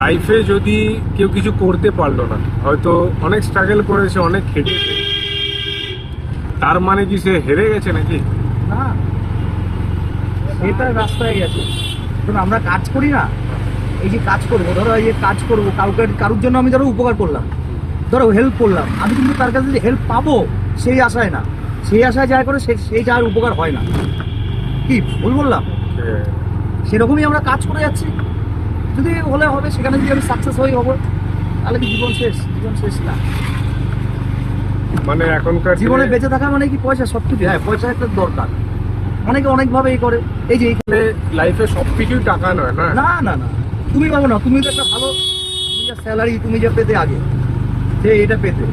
লাইফে যদি কেউ কিছু করতে পারলো না, হয়তো অনেক স্ট্রাগল করেছে, অনেক খেটেছে, তার মানে কি সে হেরে গেছে নাকি? না, সেটা রাস্তায় গেছে। ধরো আমরা কাজ করি না, এই যে কাজ করবো, ধরো এই যে কাজ করবো, কারোর জন্য আমি ধরো উপকার করলাম, ধরো হেল্প করলাম, আমি কিন্তু তার কাছে যে হেল্প পাবো সেই আশায় না, সেই আশায় যা করে সেইটা আর উপকার হয় না। কি ভুল বললাম? সেরকমই আমরা কাজ করে যাচ্ছি, যদি হলে হবে, সেখানে যদি আমি সাকসেস হই হবো, তাহলে কি জীবন শেষ? জীবন শেষ না। মানে এখনকার জীবনে বেঁচে থাকা মানে কি পয়সা? সব কিছু, হ্যাঁ পয়সা একটা দরকার, অনেকে অনেকভাবে এই করে। এই যে এইখানে লাইফে সবকিছুই টাকা নয় না। না না না, তুমি পাবো না, তুমি তো একটা ভালো, তুমি যা স্যালারি তুমি যে পেতে আগে, যে এটা পেতে,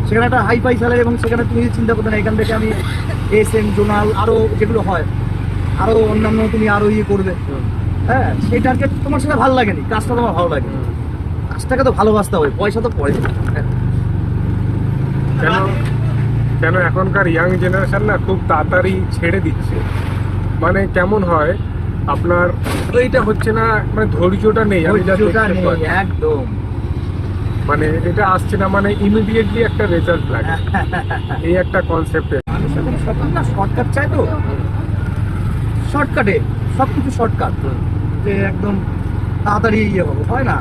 সেখানে একটা হাই ফাই স্যালারি, এবং সেখানে তুমি চিন্তা করতে না এখান থেকে আমি এসএম জোনাল আরো যেগুলো হয়, আরো অন্যান্য তুমি আরো ইয়ে করবে, হ্যাঁ সেই টার্গেট তোমার সেটা ভালো লাগেনি, কাজটা তোমার ভালো লাগে, কাজটাকে তো ভালোবাসতে হবে, পয়সা তো পরে। কেন কেন এখনকার ইয়াং জেনারেশন না খুব তাড়াতাড়ি ছেড়ে দিচ্ছে। মানে কেমন হয় আপনার, এইটা হচ্ছে না, মানে ধৈর্যটা নেই। আমি যা ধৈর্যটা দেখতে নেই, পাচ্ছি, একদম। মানে এটা আসছে না, মানে ইমিডিয়েটলি একটা রেজাল্ট লাগে, এই একটা কনসেপ্টে। মানুষ এখন সব না শর্টকাট চায়, তো শর্টকাটে সব কিছু শর্টকাট, যে একদম তাড়াতাড়ি ইয়ে হবো, হয় না।